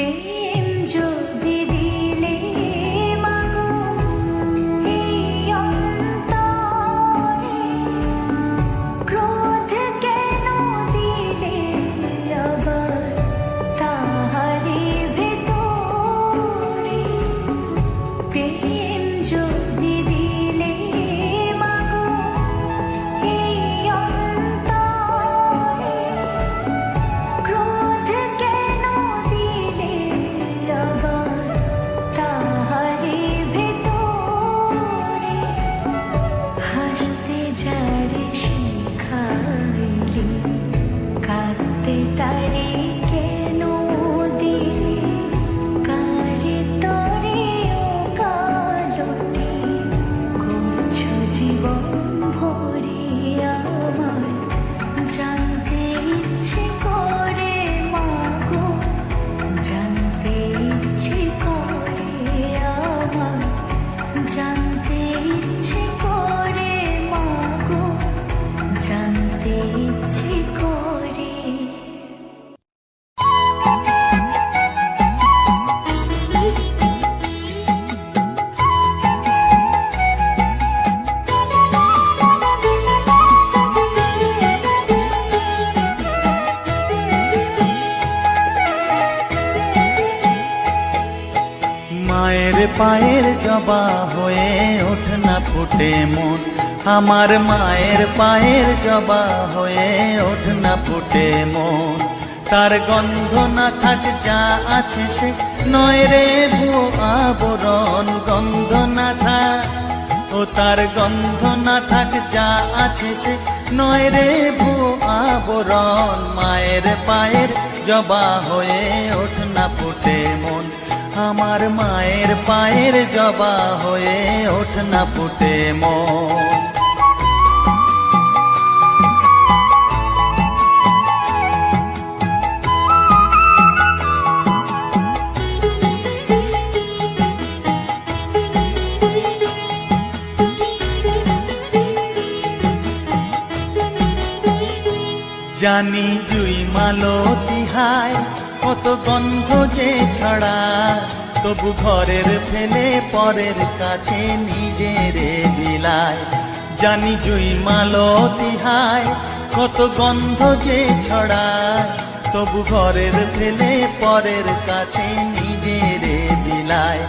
প্রেম যদি দিলে মাগো এই অন্তরে, ক্রোধ কেন দিলে আবার তাহারি ভেতরে? প্রেম যদি দিলে মাগো এই অন্তরে, ক্রোধ কেন দিলে আবার তাহারি ভেতরে? হাসতে যারে শিখাইলি, কাঁদতে তারে কেন দিলে? কারে তরে ও কালতি করছো জীবন ভরে আমার? জানতে ইচ্ছে করে মাগো, জানতে ইচ্ছে করে আমার, জানতে ইচ্ছে করে মাগো, জানতে ইচ্ছে করে। মায়ের পায়ের জবা হয়ে ওঠ না ফুটে মন, আমার মায়ের পায়ের জবা হয়ে ওঠ না ফুটে মন। তার গন্ধ না থাক যা আছে সে নয় রে ভুয়ো আবরণ, গন্ধ না থাক ও তার গন্ধ না থাক যা আছে সে নয় রে ভুয়ো আবরণ। মায়ের পায়ের জবা হয়ে ওঠ না ফুটে মন, আমার মায়ের পায়ের জবা হয়ে ওঠ না ফুটে মন। জানি জুই মালতী হায় কত গন্ধ যে ছড়ায়, তবু ঘরের ফেলে পরের কাছে নিজেরে বিলায়। জানি জুই মালতী হায় কত গন্ধ যে ছড়ায়, তবু ঘরের ফেলে পরের কাছে নিজেরে বিলায়।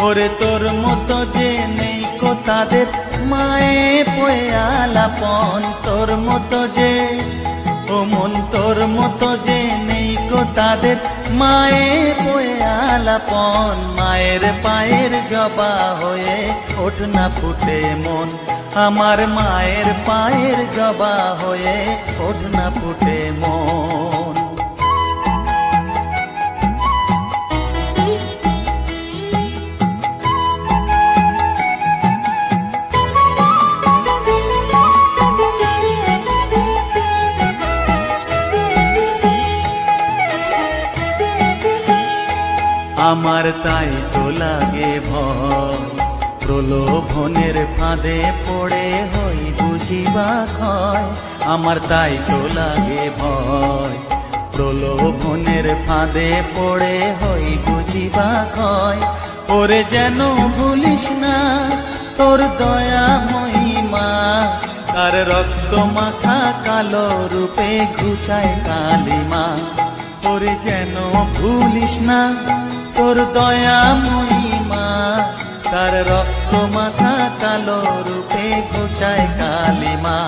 ওরে তোর মতো যে নেই কো তাদের মায়ে পয়ে আলাপন, তোর মতো যে ও মন তোর মতো যে নেই কো তাদের মায়ে পয়ে আলাপন। মায়ের পায়ের জবা হয়ে ওঠ না ফুটে মন, আমার মায়ের পায়ের জবা হয়ে ওঠ না ফুটে মন। আমার তাই তো লাগে ভয়, প্রলোভনের ফাঁদে পড়ে হই বুঝিবা ক্ষয়। আমার তাই তো লাগে ভয়, প্রলোভনের ফাঁদে পড়ে হই বুঝিবা ক্ষয়। ওরে যেন ভুলিস না তোর দয়া মহিমা, তার রক্ত মাখা কালো রূপে ঘুচায় কালিমা। ওরে যেন ভুলিস না তোর দয়া মহিমা, তার রক্ত মাখা কালো রূপে ঘুচায় কালিমা।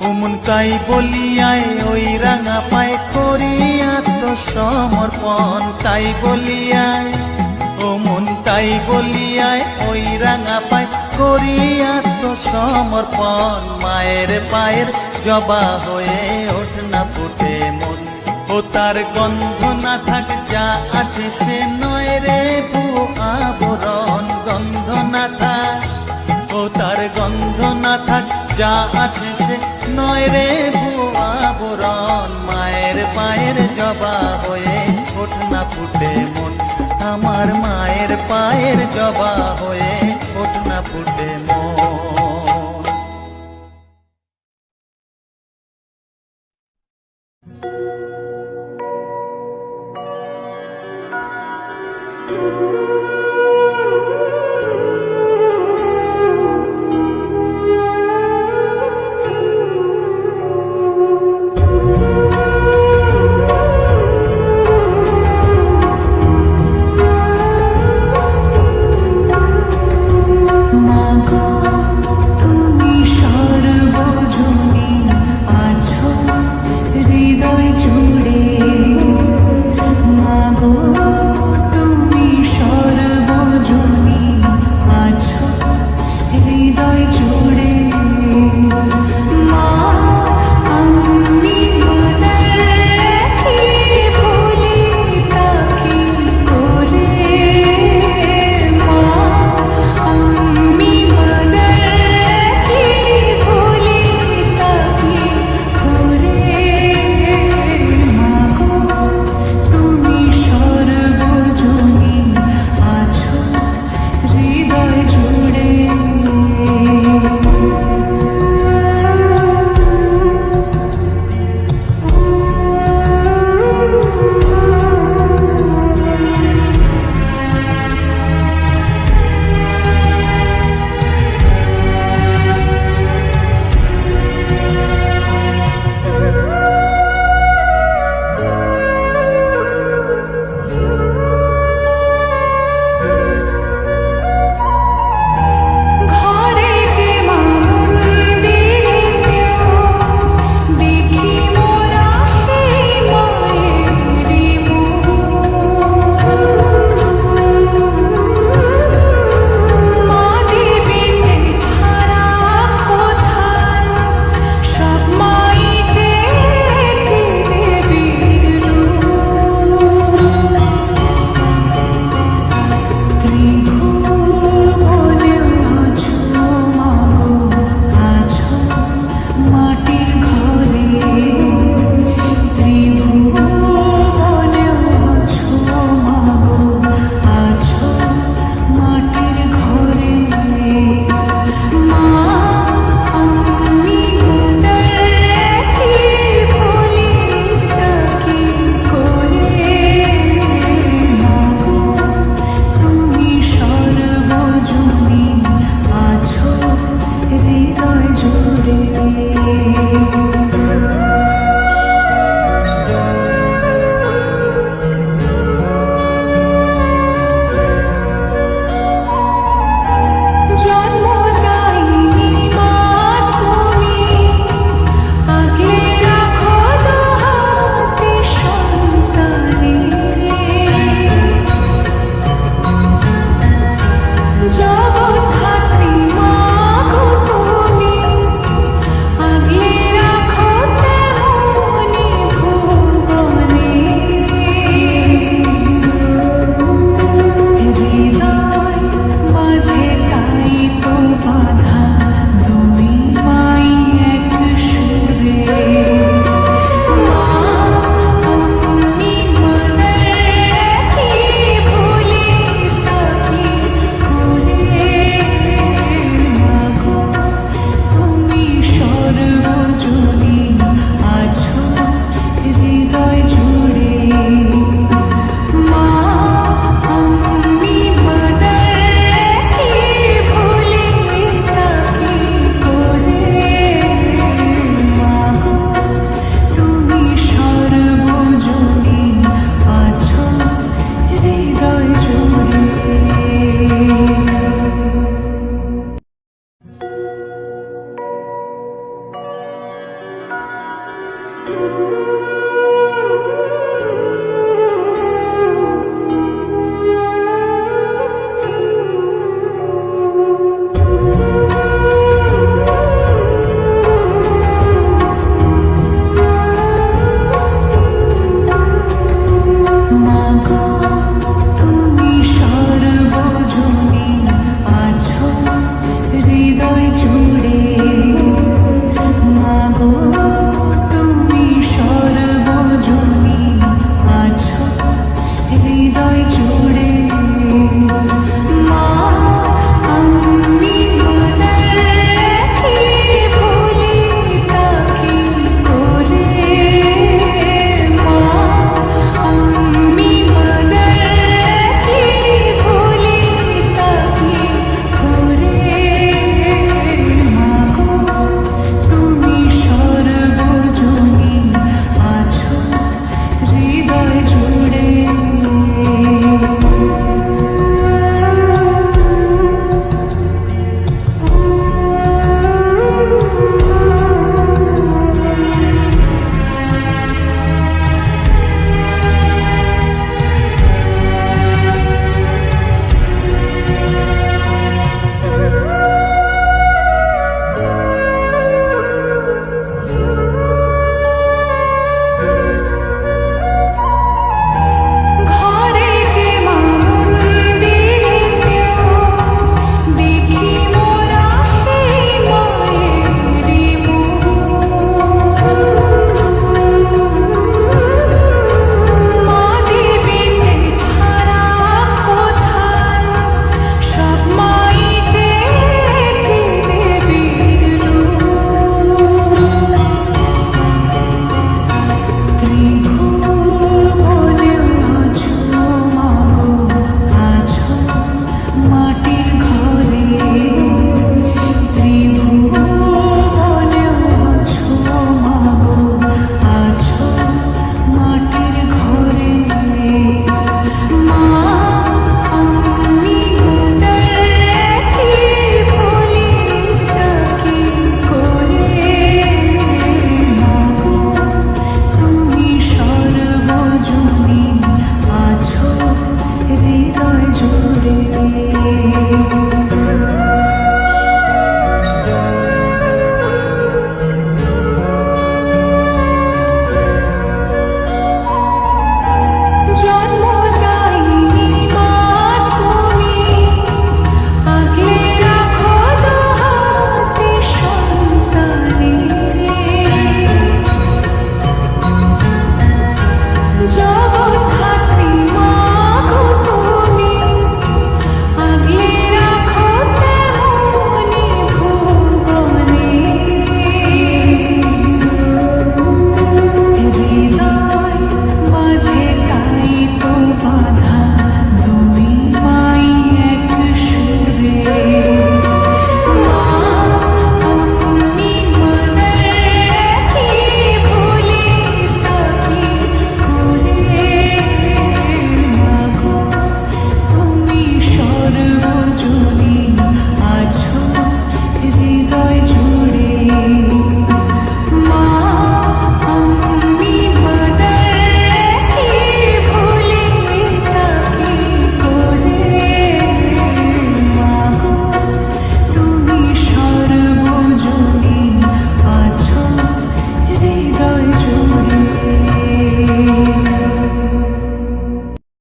উমন তাই বলিয়ায় ওই রাঙা পায় করি আত্মসমর্পণ, তাই বলিয়ায় ও মন তাই বলিয়ায় ওই রাঙা পায় করি আত্মসমর্পণ। মায়ের পায়ের জবা হয়ে ওঠ না ফুটে মন, ও তার গন্ধ না থাক যা আছে সে নয় রে ভুয়ো আবরণ, গন্ধ না থাক ও তার গন্ধ না থাক যা আছে সে নয় রে ভুয়ো আবরণ। মায়ের পায়ের জবা হয়ে ওঠ না ফুটে মন, আমার মায়ের পায়ের জবা হয়ে ওঠ না ফুটে মন।